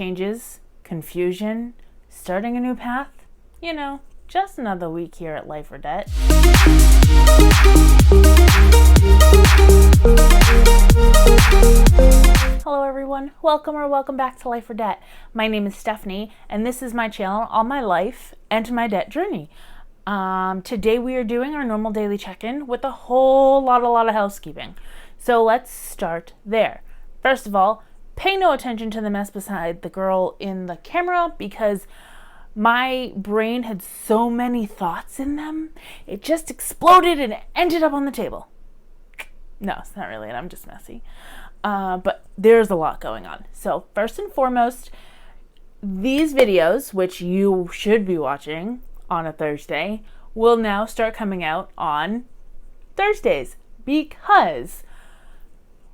changes, confusion, starting a new path. Just another week here at Life or Debt. Hello everyone, welcome back to Life or Debt. My name is Stephanie, and this is my channel on my life and my debt journey. Today we are doing our normal daily check-in with a whole lot of housekeeping. So let's start there. First of all, pay no attention to the mess beside the girl in the camera because my brain had so many thoughts in them. It just exploded and ended up on the table. No, it's not really it. I'm just messy. But there's a lot going on. So first and foremost, these videos, which you should be watching on a Thursday, will now start coming out on Thursdays because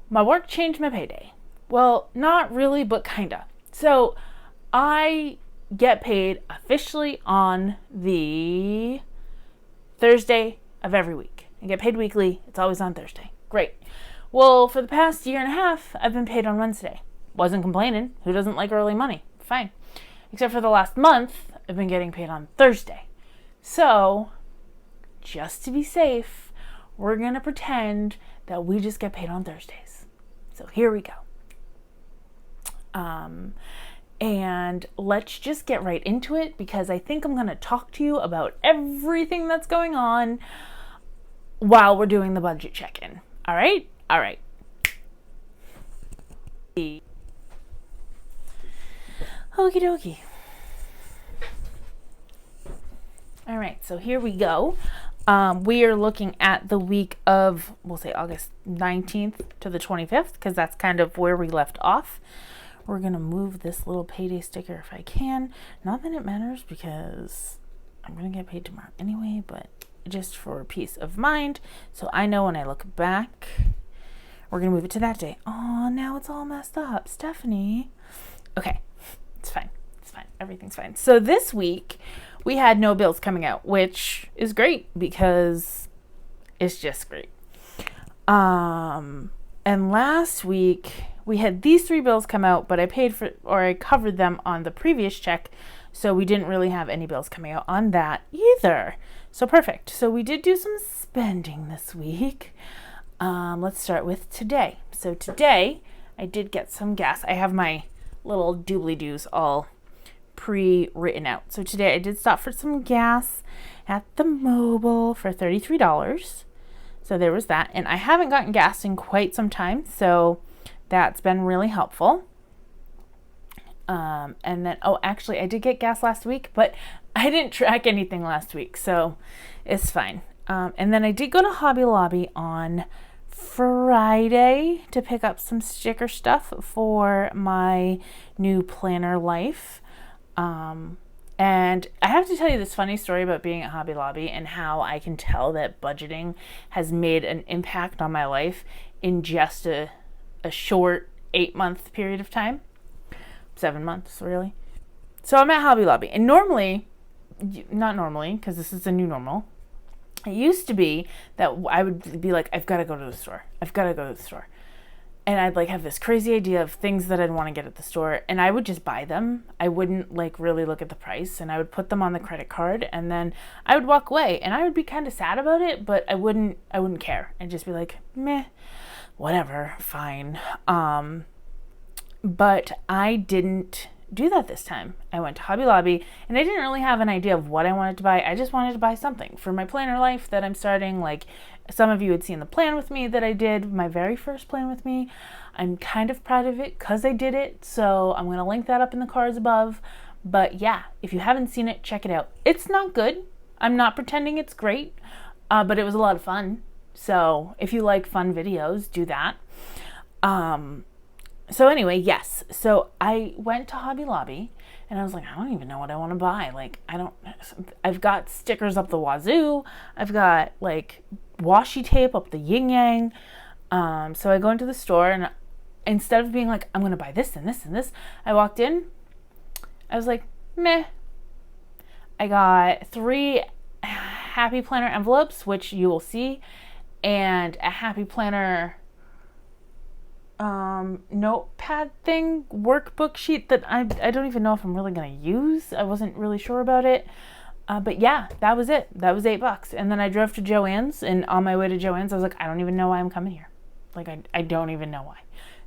my work changed my payday. Well, not really, but kinda. So I get paid officially on the Thursday of every week. I get paid weekly. It's always on Thursday. Great. Well, for the past year and a half, I've been paid on Wednesday. Wasn't complaining. Who doesn't like early money? Fine. Except for the last month, I've been getting paid on Thursday. So, just to be safe, we're going to pretend that we just get paid on Thursdays. So here we go. And let's just get right into it because I think I'm going to talk to you about everything that's going on while we're doing the budget check-in. All right? All right. Okie dokie. All right, so here we go. We are looking at the week of, we'll say August 19th to the 25th because that's kind of where we left off. We're going to move this little payday sticker if I can. Not that it matters because I'm going to get paid tomorrow anyway, but just for peace of mind. So I know when I look back, we're going to move it to that day. Oh, now it's all messed up. Stephanie. Okay, it's fine. It's fine. Everything's fine. So this week, we had no bills coming out, which is great because it's just great. And last week, we had these 3 bills come out, but I covered them on the previous check, so we didn't really have any bills coming out on that either. So perfect. So we did do some spending this week. Let's start with today. So today, I did get some gas. I have my little doobly-doos all pre-written out. So today, I did stop for some gas at the Mobil for $33. So there was that. And I haven't gotten gas in quite some time, so that's been really helpful. And then, actually, I did get gas last week, but I didn't track anything last week, so it's fine. And then I did go to Hobby Lobby on Friday to pick up some sticker stuff for my new planner life. And I have to tell you this funny story about being at Hobby Lobby and how I can tell that budgeting has made an impact on my life in just a short 8-month period of time. 7 months, really. So I'm at Hobby Lobby. And not normally, because this is the new normal. It used to be that I would be like, I've got to go to the store. And I'd have this crazy idea of things that I'd want to get at the store. And I would just buy them. I wouldn't really look at the price. And I would put them on the credit card. And then I would walk away. And I would be kind of sad about it, but I wouldn't care. I'd just be like, meh, whatever, fine. But I didn't do that this time. I went to Hobby Lobby and I didn't really have an idea of what I wanted to buy. I just wanted to buy something for my planner life that I'm starting. Like some of you had seen the plan with me that I did, my very first plan with me. I'm kind of proud of it because I did it. So I'm going to link that up in the cards above. But yeah, if you haven't seen it, check it out. It's not good. I'm not pretending it's great, but it was a lot of fun. So if you like fun videos, do that. So anyway, yes. So I went to Hobby Lobby and I was like, I don't even know what I want to buy. I've got stickers up the wazoo. I've got washi tape up the yin yang. So I go into the store and instead of being like, I'm going to buy this and this and this, I walked in. I was like, meh. I got 3 Happy Planner envelopes, which you will see, and a Happy Planner notepad thing, workbook sheet that I don't even know if I'm really going to use. I wasn't really sure about it. But yeah, that was it. That was $8. And then I drove to Joann's, and on my way to Joann's, I was like, I don't even know why I'm coming here. Like, I don't even know why.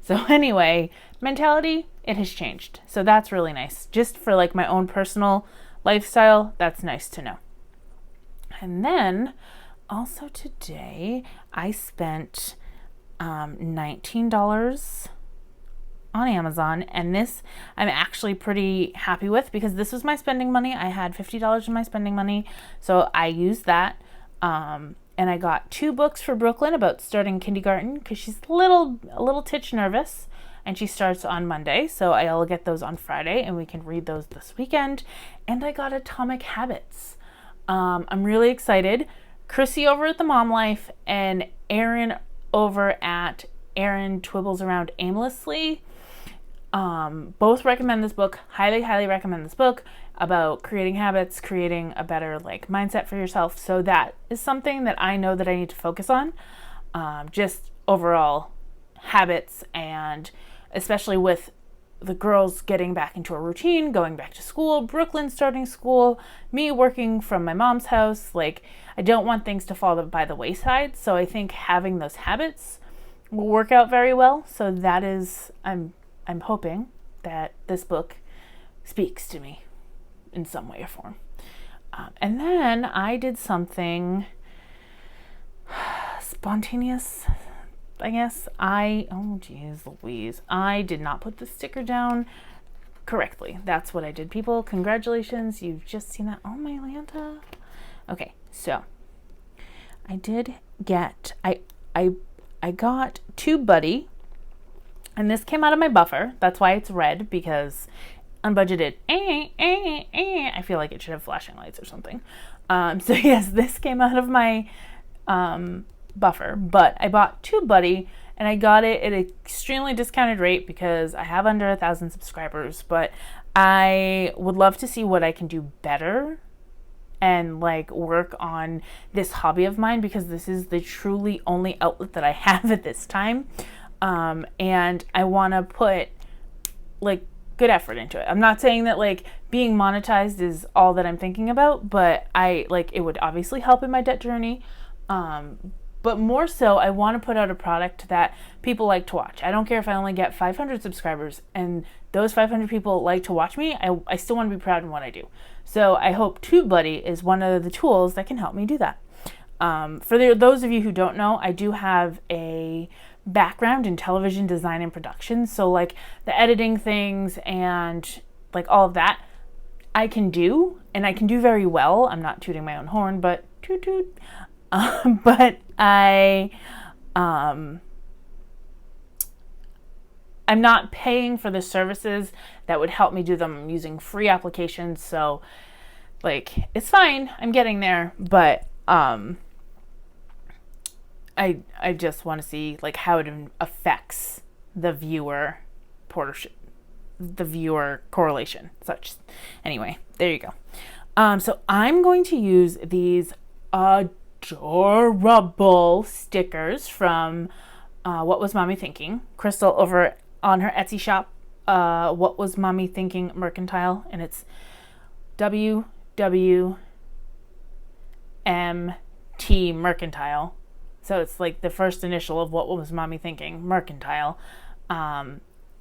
So anyway, mentality, it has changed. So that's really nice. Just for like my own personal lifestyle, that's nice to know. And then also today, I spent $19 on Amazon, and this I'm actually pretty happy with because this was my spending money. I had $50 in my spending money, so I used that. And I got 2 books for Brooklyn about starting kindergarten because she's a little titch nervous, and she starts on Monday, so I'll get those on Friday and we can read those this weekend. And I got Atomic Habits. I'm really excited. Chrissy over at the Mom Life and Erin over at Erin Twibbles Around Aimlessly both recommend this book. Highly recommend this book about creating habits, creating a better like mindset for yourself. So that is something that I know that I need to focus on. Just overall habits, and especially with the girls getting back into a routine, going back to school, Brooklyn starting school, me working from my mom's house. Like, I don't want things to fall by the wayside. So I think having those habits will work out very well. So that is, I'm hoping that this book speaks to me in some way or form. And then I did something spontaneous, I guess. Oh geez Louise, I did not put the sticker down correctly. That's what I did, people. Congratulations, you've just seen that. Oh my Lanta. Okay, so I did get, I got Tube Buddy, and this came out of my buffer. That's why it's red, because unbudgeted. I feel like it should have flashing lights or something. So yes, this came out of my buffer, but I bought Tube Buddy, and I got it at an extremely discounted rate because I have under 1,000 subscribers, but I would love to see what I can do better and like work on this hobby of mine, because this is the truly only outlet that I have at this time. And I want to put like good effort into it. I'm not saying that like being monetized is all that I'm thinking about, but I like, it would obviously help in my debt journey. But more so, I want to put out a product that people like to watch. I don't care if I only get 500 subscribers and those 500 people like to watch me. I still want to be proud in what I do. So I hope TubeBuddy is one of the tools that can help me do that. For those of you who don't know, I do have a background in television design and production. So like the editing things and like all of that, I can do, and I can do very well. I'm not tooting my own horn, but toot toot. But I'm not paying for the services that would help me do them. I'm using free applications, so like it's fine. I'm getting there, but I just want to see like how it affects the viewer correlation. Such. Anyway, there you go. So I'm going to use these adorable stickers from What Was Mommy Thinking? Crystal over on her Etsy shop, What Was Mommy Thinking Mercantile, and it's WWMT Mercantile. So it's like the first initial of What Was Mommy Thinking Mercantile.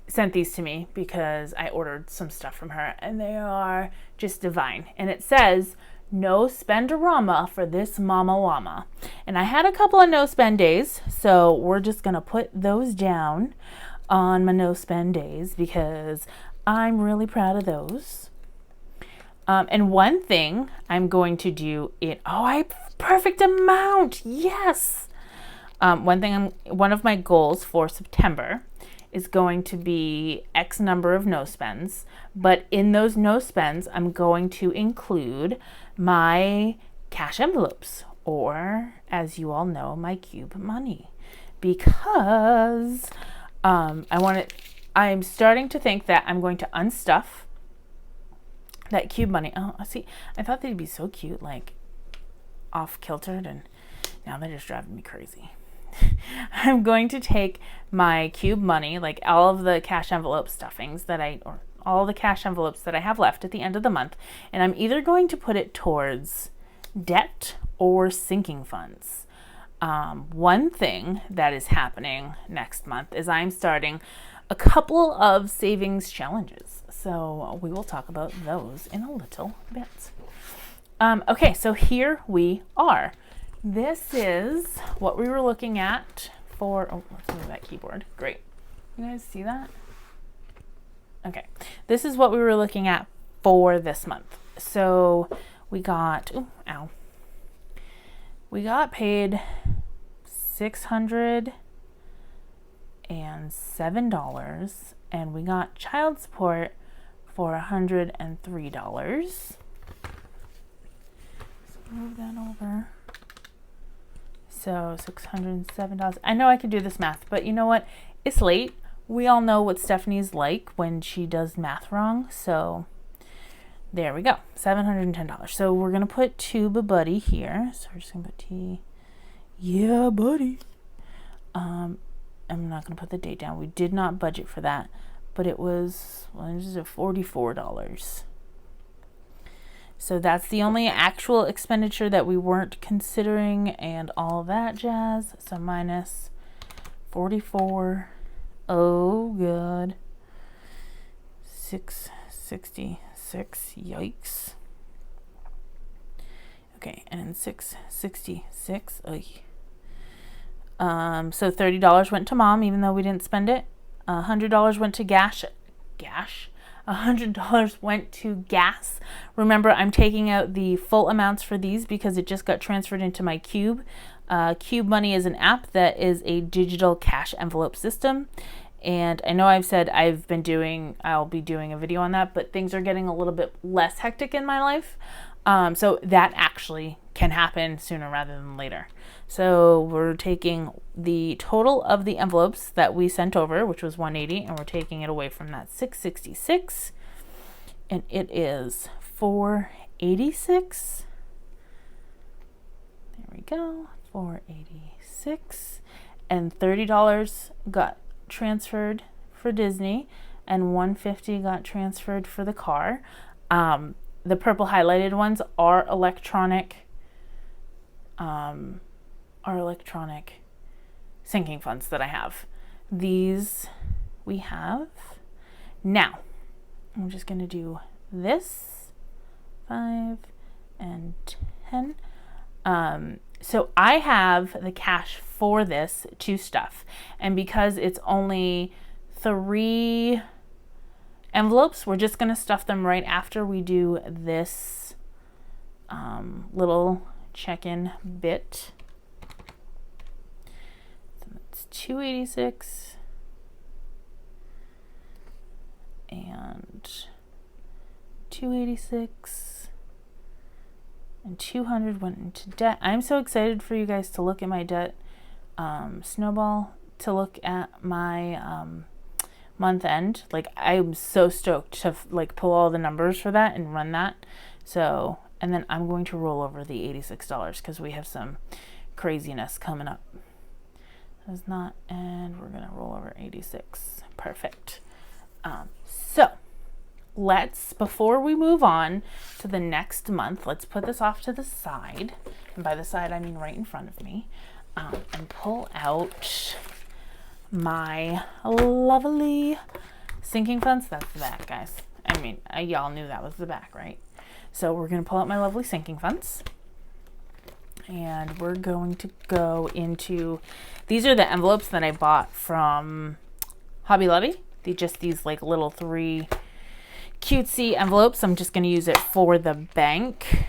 Sent these to me because I ordered some stuff from her, and they are just divine. And it says, no spendorama for this mama llama. And I had a couple of no spend days, so we're just gonna put those down on my no spend days because I'm really proud of those. And one thing I'm going to do perfect amount, yes. One of my goals for September is going to be X number of no spends, but in those no spends, I'm going to include my cash envelopes, or as you all know, my cube money, because I'm starting to think that I'm going to unstuff that cube money. Oh, see, I thought they'd be so cute, like off kiltered, and now they're just driving me crazy. I'm going to take my cube money, like all of the cash envelope stuffings or all the cash envelopes that I have left at the end of the month, and I'm either going to put it towards debt or sinking funds. One thing that is happening next month is I'm starting a couple of savings challenges. So we will talk about those in a little bit. Okay, so here we are. This is what we were looking at for, let's move that keyboard. Great. You guys see that? Okay, this is what we were looking at for this month. So we got, we got paid $607, and we got child support for $103. Move that over. So $607. I know I could do this math, but you know what? It's late. We all know what Stephanie's like when she does math wrong. So there we go. $710. So we're going to put Tuba Buddy here. So we're just going to put T. Yeah, buddy. I'm not going to put the date down. We did not budget for that, but it was, this is $44. So that's the only actual expenditure that we weren't considering and all that jazz. So minus 44. Oh, good. 666. Yikes. Okay, and 666. Oy. So $30 went to Mom, even though we didn't spend it. $100 went to gas. $100 went to gas. Remember, I'm taking out the full amounts for these because it just got transferred into my Cube. Cube Money is an app that is a digital cash envelope system. And I know I've said I'll be doing a video on that, but things are getting a little bit less hectic in my life. So that actually can happen sooner rather than later. So we're taking the total of the envelopes that we sent over, which was 180, and we're taking it away from that 666, and it is 486. There we go, 486, and $30 got transferred for Disney, and $150 got transferred for the car. The purple highlighted ones are electronic sinking funds that I have. These we have. Now, I'm just going to do this, 5 and 10. So I have the cash for this to stuff. And because it's only 3 envelopes, we're just going to stuff them right after we do this little check-in bit. So that's 286 and 286 and 200 went into debt. I'm so excited for you guys to look at my debt snowball, to look at my month end. Like, I'm so stoked to like pull all the numbers for that and run that. So, and then I'm going to roll over the $86 because we have some craziness coming up. Does not, and we're gonna roll over 86. Perfect. So before we move on to the next month, let's put this off to the side, and by the side I mean right in front of me, and pull out my lovely sinking funds. That's the back, guys. I mean, y'all knew that was the back, right? So we're going to pull out my lovely sinking funds, and we're going to go into, these are the envelopes that I bought from Hobby Lobby. These like little 3 cutesy envelopes. I'm just going to use it for the bank,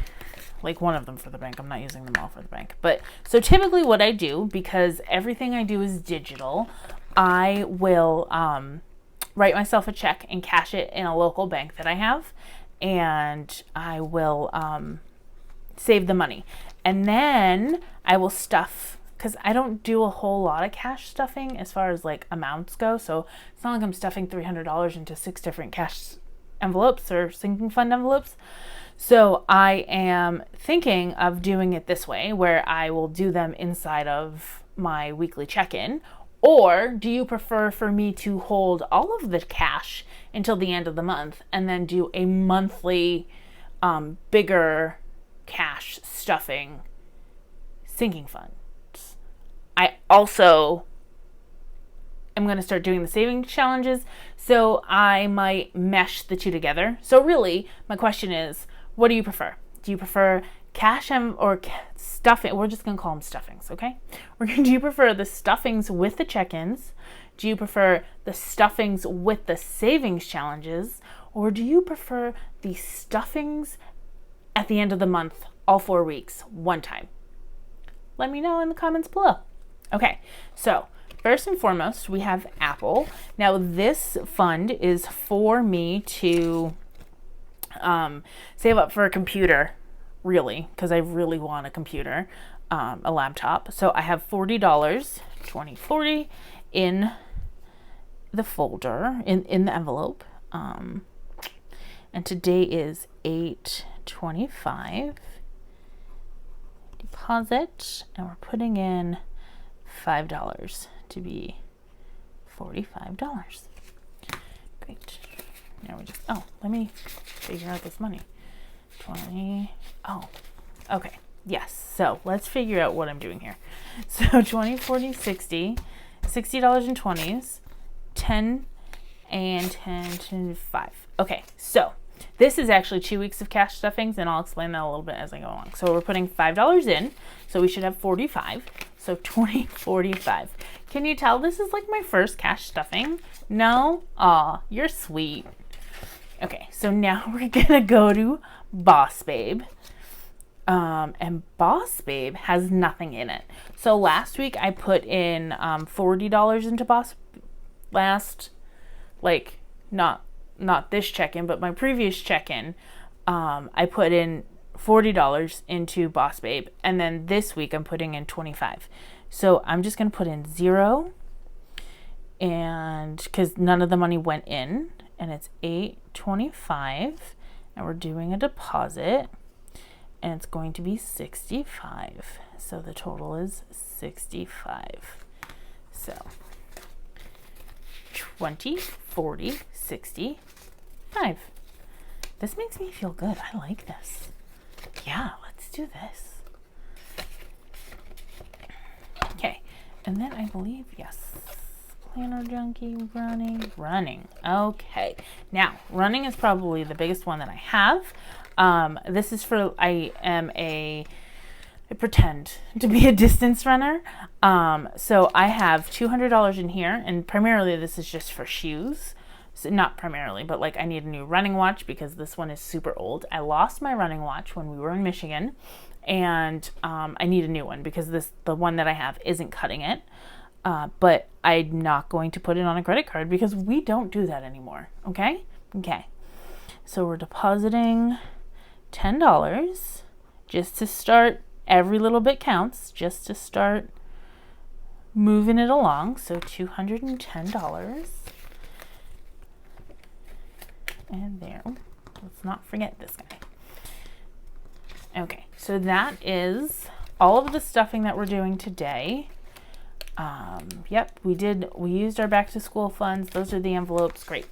like one of them for the bank. I'm not using them all for the bank. But so typically what I do, because everything I do is digital, I will write myself a check and cash it in a local bank that I have, and I will save the money. And then I will stuff, because I don't do a whole lot of cash stuffing as far as like amounts go. So it's not like I'm stuffing $300 into 6 different cash envelopes or sinking fund envelopes. So I am thinking of doing it this way, where I will do them inside of my weekly check-in? Or do you prefer for me to hold all of the cash until the end of the month and then do a monthly bigger cash stuffing sinking funds? I also am going to start doing the savings challenges, so I might mesh the two together. So really, my question is, what do you prefer? Do you prefer cash or stuffing? We're just going to call them stuffings, okay? Do you prefer the stuffings with the check-ins? Do you prefer the stuffings with the savings challenges? Or do you prefer the stuffings at the end of the month, all 4 weeks, one time? Let me know in the comments below. Okay, so first and foremost, we have Apple. Now, this fund is for me to save up for a computer, really, because I really want a computer, a laptop. So I have $40, 2040, in the folder, in the envelope. And today is 8/25. Deposit, and we're putting in $5 to be $45. Great. Now we just, let me figure out this money. 20, okay. Yes, so let's figure out what I'm doing here. So 20, 40, 60, $60 in 20s, 10 and 10 to 5. Okay, so this is actually 2 weeks of cash stuffings, and I'll explain that a little bit as I go along. So we're putting $5 in, so we should have 45. So 20, 45. Can you tell this is like my first cash stuffing? No? Aw, you're sweet. Okay, so now we're gonna go to Boss Babe. And Boss Babe has nothing in it. So last week I put in $40 into Boss. Not this check-in, but my previous check-in, I put in $40 into Boss Babe, and then this week I'm putting in 25. So I'm just gonna put in 0, and because none of the money went in, and it's 8/25, and we're doing a deposit, and it's going to be 65. So the total is 65. So 20, 40, 65. This makes me feel good. I like this. Yeah, let's do this. Okay, and then I believe, yes, planner junkie, running. Okay, now running is probably the biggest one that I have. This is for, I pretend to be a distance runner. So I have $200 in here, and primarily this is just for shoes. So not primarily, but like I need a new running watch because this one is super old. I lost my running watch when we were in Michigan, and I need a new one because the one that I have isn't cutting it. But I'm not going to put it on a credit card because we don't do that anymore. Okay? Okay. So we're depositing $10 just to start. Every little bit counts just to start moving it along. So $210. And there. Let's not forget this guy. Okay, so that is all of the stuffing that we're doing today. Yep, we used our back to school funds. Those are the envelopes. Great.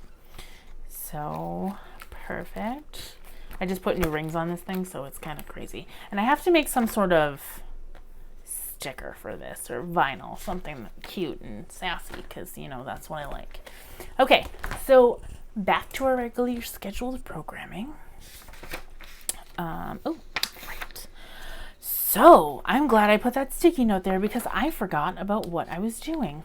So perfect. I just put new rings on this thing, so it's kind of crazy. And I have to make some sort of sticker for this, or vinyl, something cute and sassy, because, that's what I like. Okay, so back to our regularly scheduled programming. Right. So I'm glad I put that sticky note there because I forgot about what I was doing.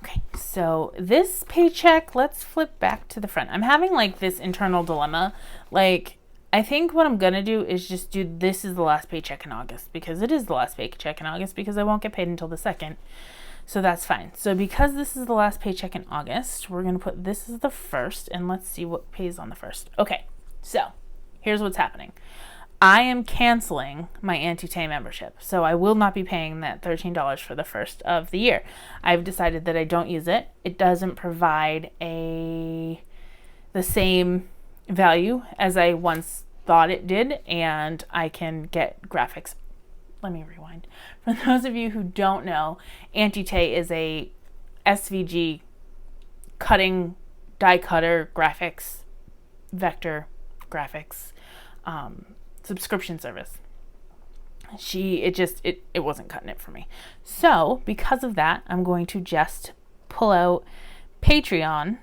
Okay, so this paycheck, let's flip back to the front. I'm having like this internal dilemma. Like, I think what I'm gonna do is just do this is the last paycheck in August, because it is the last paycheck in August, because I won't get paid until the 2nd. So that's fine. So because this is the last paycheck in August, we're gonna put this as the 1st, and let's see what pays on the 1st. Okay, so here's what's happening. I am canceling my Auntie Tay membership, so I will not be paying that $13 for the 1st of the year. I've decided that I don't use it. It doesn't provide the same value as I once thought it did, and I can get graphics let me rewind. For those of you who don't know, Anti-Tay is a SVG cutting, die cutter, graphics, vector graphics subscription service. It wasn't cutting it for me. So because of that, I'm going to just pull out Patreon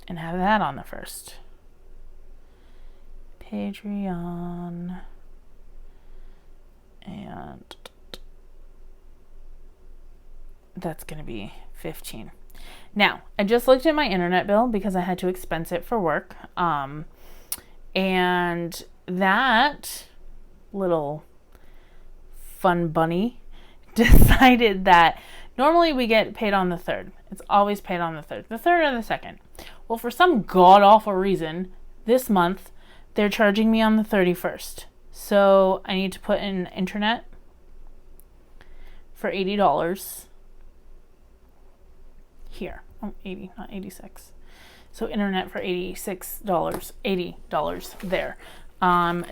and have that on the first. Patreon, and that's going to be 15. Now, I just looked at my internet bill because I had to expense it for work. And that little fun bunny decided that normally we get paid on the 3rd. It's always paid on the 3rd. The 3rd or the 2nd. Well, for some god-awful reason, this month, they're charging me on the 31st. So I need to put in internet for $80 here. Oh, 80, not 86. So internet for $86, $80 there.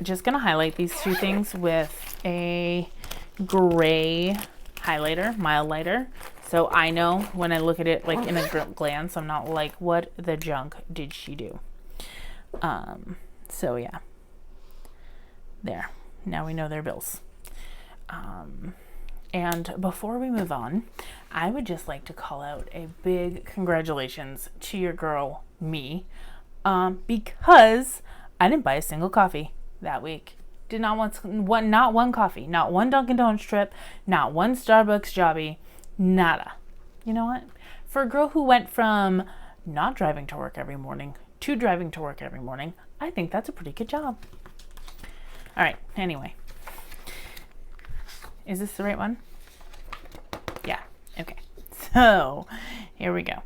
Just gonna highlight these two things with a gray highlighter, mild lighter. So I know when I look at it like in a glance, I'm not like, what the junk did she do? So yeah, there. Now we know their bills. And before we move on, I would just like to call out a big congratulations to your girl, me, because I didn't buy a single coffee that week. Did not want not one coffee, not one Dunkin' Donuts trip, not one Starbucks jobby, nada. You know what? For a girl who went from not driving to work every morning to driving to work every morning, I think that's a pretty good job. All right, anyway. Is this the right one? Yeah, okay. So, here we go.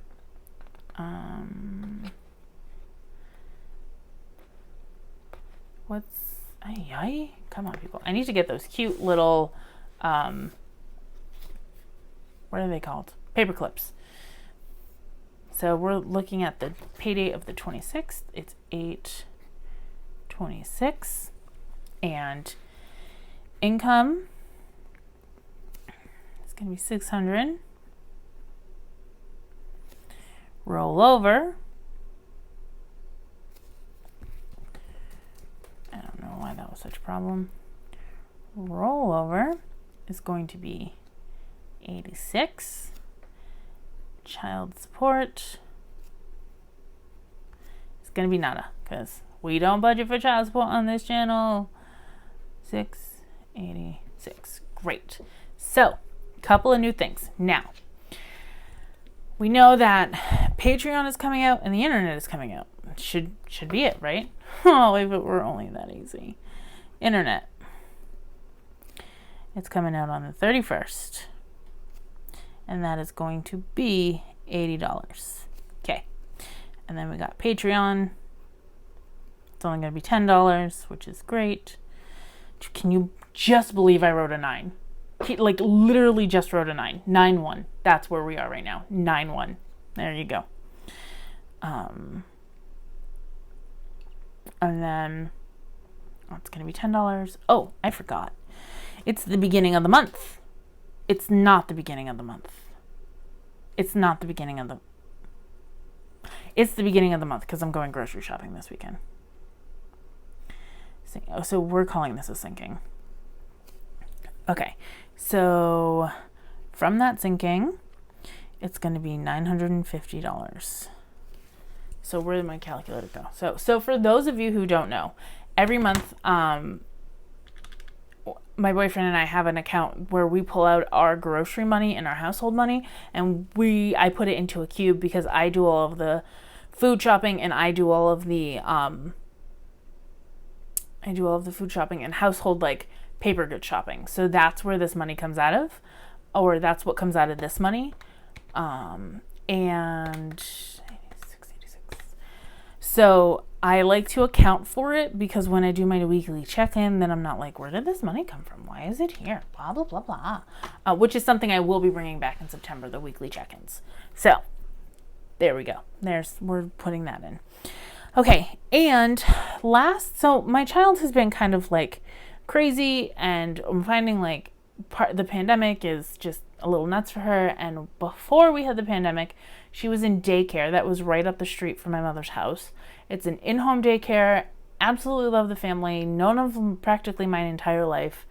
Come on, people. I need to get those cute little, what are they called? Paper clips. So we're looking at the pay date of the 26th. It's 8/26. And income is going to be 600. Roll over. I don't know why that was such a problem. Rollover is going to be 86. Child support is going to be nada because we don't budget for child support on this channel. 686. Great. So, couple of new things. Now, we know that Patreon is coming out and the internet is coming out. Should be it, right? Oh, if it were only that easy. Internet. It's coming out on the 31st. And that is going to be $80. Okay. And then we got Patreon. It's only going to be $10, which is great. Can you just believe I wrote a 9? Like literally just wrote a 9. 9-1. That's where we are right now. 9-1. There you go. And then it's going to be $10. Oh, I forgot. It's the beginning of the month. It's not the beginning of the month. It's not the beginning of the... It's the beginning of the month because I'm going grocery shopping this weekend. So we're calling this a sinking. Okay. So from that sinking, it's going to be $950. So where did my calculator go? So for those of you who don't know, every month, my boyfriend and I have an account where we pull out our grocery money and our household money, and I put it into a cube because I do all of the food shopping and I do all of the food shopping and household like paper goods shopping. So that's where this money comes out of, or that's what comes out of this money. And 86. So I like to account for it because when I do my weekly check-in, then I'm not like, where did this money come from? Why is it here? Blah, blah, blah, blah. Which is something I will be bringing back in September, the weekly check-ins. So there we go. We're putting that in. Okay, and so my child has been kind of like crazy, and I'm finding like the pandemic is just a little nuts for her. And before we had the pandemic, she was in daycare that was right up the street from my mother's house. It's an in-home daycare. Absolutely love the family. Known of them practically my entire life.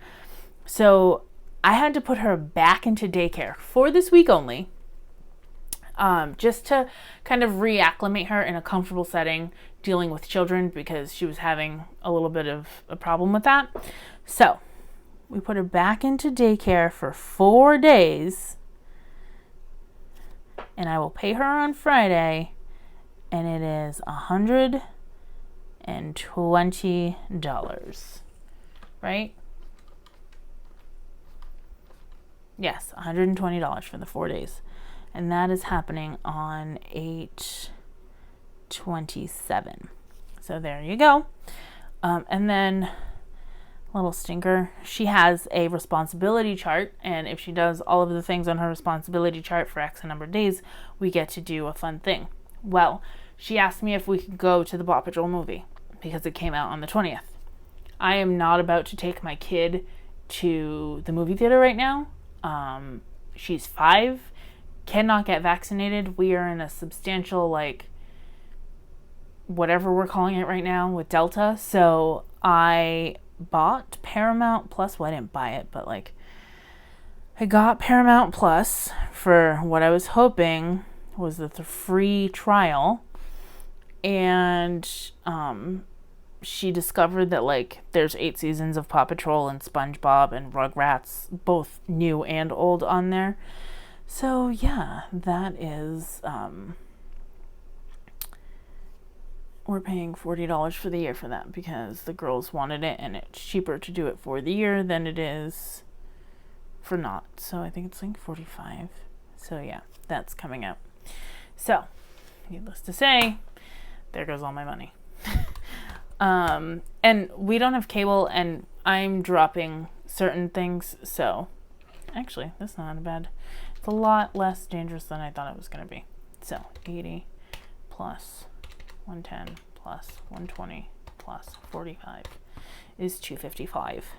So I had to put her back into daycare for this week only. Just to kind of reacclimate her in a comfortable setting, dealing with children, because she was having a little bit of a problem with that. So we put her back into daycare for 4 days, and I will pay her on Friday, and it is $120, right? Yes, $120 for the 4 days. And that is happening on 8/27. So there you go. And then, little stinker, she has a responsibility chart. And if she does all of the things on her responsibility chart for X number of days, we get to do a fun thing. Well, she asked me if we could go to the Paw Patrol movie because it came out on the 20th. I am not about to take my kid to the movie theater right now. She's 5. Cannot get vaccinated. We are in a substantial, like, whatever we're calling it right now with Delta. So I bought Paramount Plus. Well, I didn't buy it, but like, I got Paramount Plus for what I was hoping was the free trial. And she discovered that like there's 8 seasons of Paw Patrol and SpongeBob and Rugrats, both new and old, on there. So yeah, that is, we're paying $40 for the year for that because the girls wanted it, and it's cheaper to do it for the year than it is for not. So I think it's like $45. So yeah, that's coming out. So, needless to say, there goes all my money. And we don't have cable, and I'm dropping certain things, so actually, that's not bad. It's a lot less dangerous than I thought it was going to be. So 80 plus 110 plus 120 plus 45 is 255.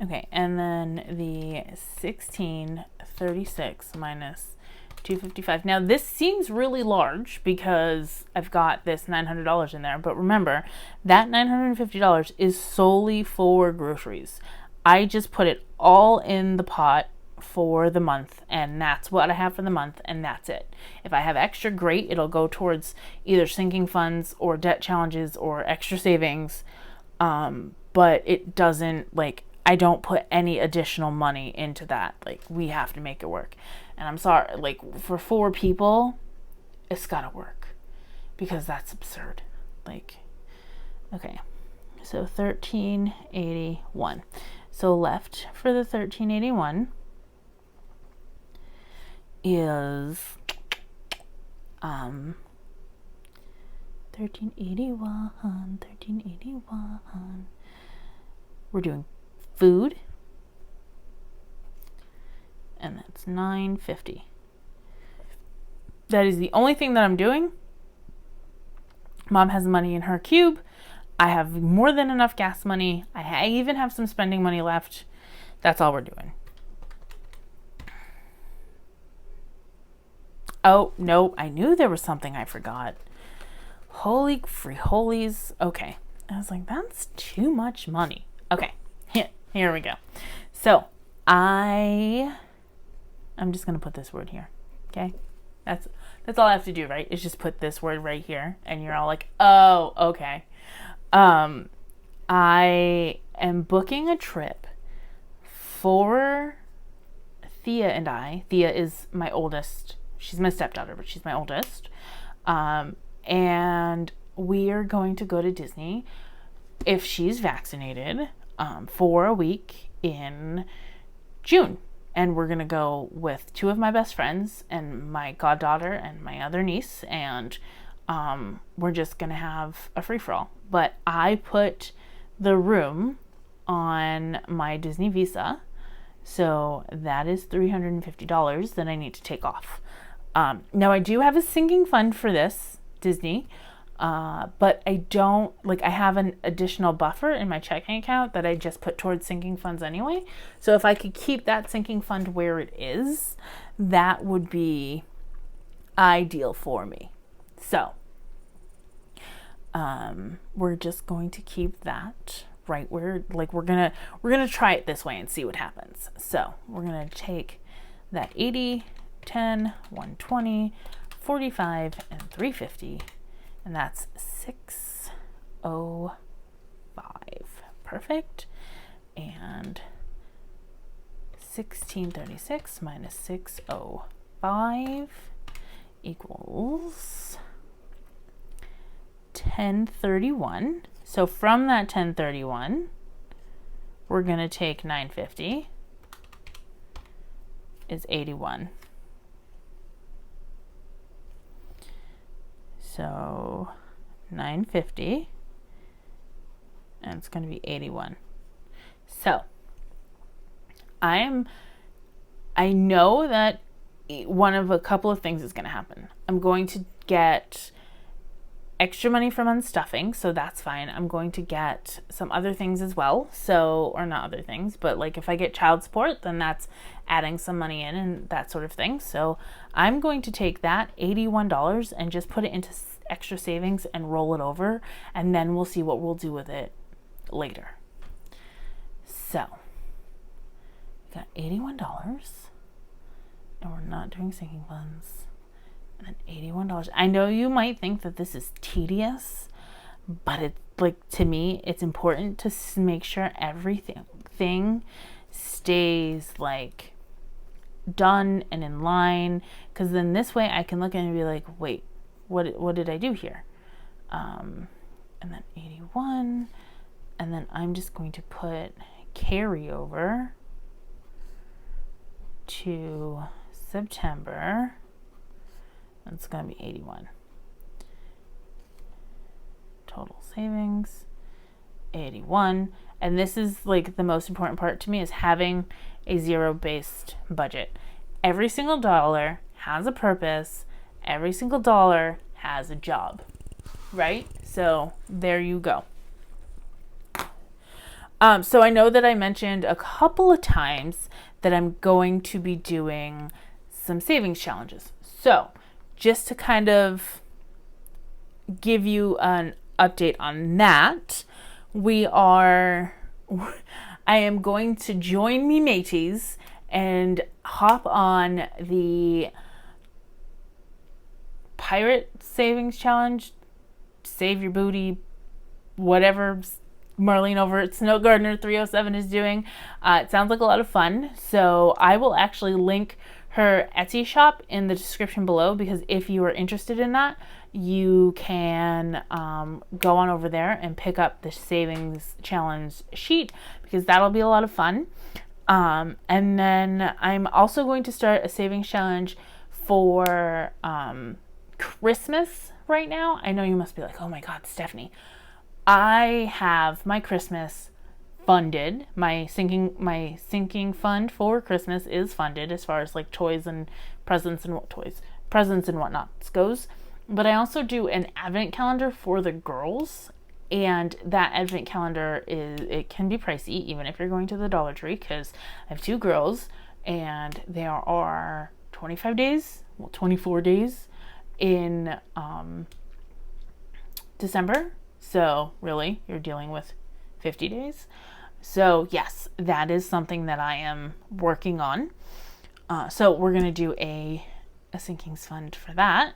Okay, and then the 1636 minus 255. Now this seems really large because I've got this $900 in there, but remember that $950 is solely for groceries. I just put it all in the pot for the month, and that's what I have for the month, and that's it. If I have extra, great, it'll go towards either sinking funds or debt challenges or extra savings, but it doesn't, like, I don't put any additional money into that. Like, we have to make it work. And I'm sorry, like, for 4 people, it's gotta work. Because that's absurd. Like, okay. So 1381. So left for the 1381 is 1381. We're doing food, and that's $9.50. That is the only thing that I'm doing. Mom has money in her cube. I have more than enough gas money. I even have some spending money left. That's all we're doing. Oh, no, I knew there was something I forgot. Holy free holies. Okay. I was like, that's too much money. Okay. Here we go. So I'm just going to put this word here. Okay. That's all I have to do, right? Is just put this word right here. And you're all like, oh, okay. I am booking a trip for Thea and I. Thea is my oldest. She's my stepdaughter, but she's my oldest. And we are going to go to Disney if she's vaccinated for a week in June. And we're going to go with 2 of my best friends and my goddaughter and my other niece. And we're just going to have a free-for-all. But I put the room on my Disney Visa. So that is $350 that I need to take off. Now I do have a sinking fund for this, Disney, but I don't, like, I have an additional buffer in my checking account that I just put towards sinking funds anyway. So if I could keep that sinking fund where it is, that would be ideal for me. So we're just going to keep that right where, like, we're gonna try it this way and see what happens. So we're gonna take that 80, 10, 120, 45, and 350, and that's 605. Perfect. And 1636 minus 605 equals 1031. So from that 1031, we're going to take 950 is 81. So 950, and it's going to be 81. So I know that one of a couple of things is going to happen. I'm going to get extra money from unstuffing, so that's fine. I'm going to get some other things as well. So, or not other things, but like if I get child support, then that's adding some money in and that sort of thing. So I'm going to take that $81 and just put it into extra savings and roll it over, and then we'll see what we'll do with it later. So we got $81, and we're not doing sinking funds. And then $81. I know you might think that this is tedious, but it's like, to me, it's important to make sure everything stays like done and in line, because then this way I can look at it and be like, wait, what did I do here? And then 81, and then I'm just going to put carryover to September. It's going to be 81. Total savings, 81. And this is like the most important part to me, is having a zero-based budget. Every single dollar has a purpose. Every single dollar has a job, right? So there you go. So I know that I mentioned a couple of times that I'm going to be doing some savings challenges. So just to kind of give you an update on that, I am going to join me mateys and hop on the Pirate Savings Challenge, Save Your Booty, whatever Marlene over at Snow Gardener 307 is doing. It sounds like a lot of fun, so I will actually link her Etsy shop in the description below, because if you are interested in that, you can go on over there and pick up the savings challenge sheet, because that'll be a lot of fun. And then I'm also going to start a savings challenge for Christmas right now. I know you must be like, oh my God, Stephanie, I have my Christmas funded. My sinking fund for Christmas is funded as far as like toys and presents and whatnot goes. But I also do an advent calendar for the girls, and that advent calendar it can be pricey even if you're going to the Dollar Tree, because I have two girls and there are 24 days in December. So really, you're dealing with 50 days. So yes, that is something that I am working on. So we're going to do a sinking fund for that.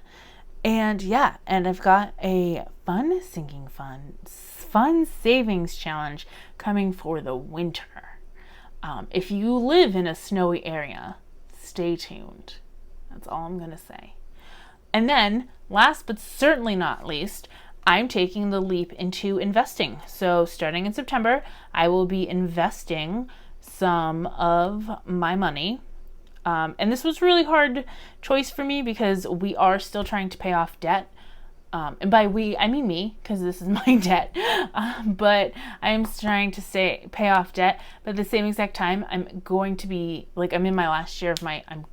And yeah, and I've got a fun savings challenge coming for the winter. If you live in a snowy area, stay tuned. That's all I'm going to say. And then last but certainly not least, I'm taking the leap into investing. So starting in September, I will be investing some of my money. And this was a really hard choice for me because we are still trying to pay off debt. And by we, I mean me, because this is my debt. But I am trying to pay off debt. But at the same exact time, I'm going to be, like, I'm in my last year of I'm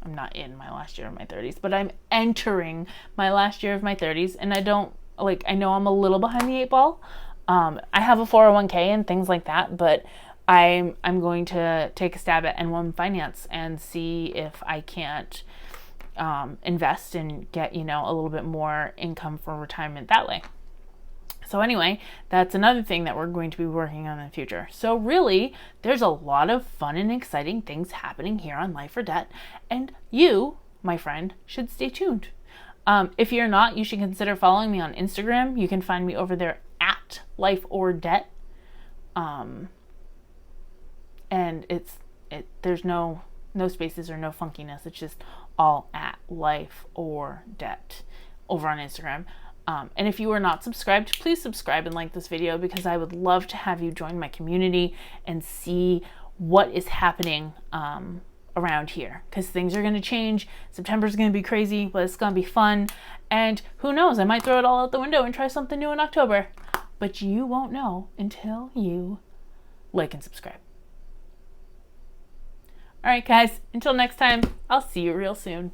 I'm not in my last year of my 30s, but I'm entering my last year of my 30s, and I know I'm a little behind the eight ball. I have a 401k and things like that, but I'm going to take a stab at N1 Finance and see if I can't invest and get, a little bit more income for retirement that way. So anyway, that's another thing that we're going to be working on in the future. So really, there's a lot of fun and exciting things happening here on Life or Debt, and you, my friend, should stay tuned. If you're not, you should consider following me on Instagram. You can find me over there at Life or Debt. And there's no spaces or no funkiness. It's just all at Life or Debt over on Instagram. And if you are not subscribed, please subscribe and like this video, because I would love to have you join my community and see what is happening around here, because things are going to change. September's going to be crazy, but it's going to be fun. And who knows, I might throw it all out the window and try something new in October. But you won't know until you like and subscribe. All right, guys, until next time, I'll see you real soon.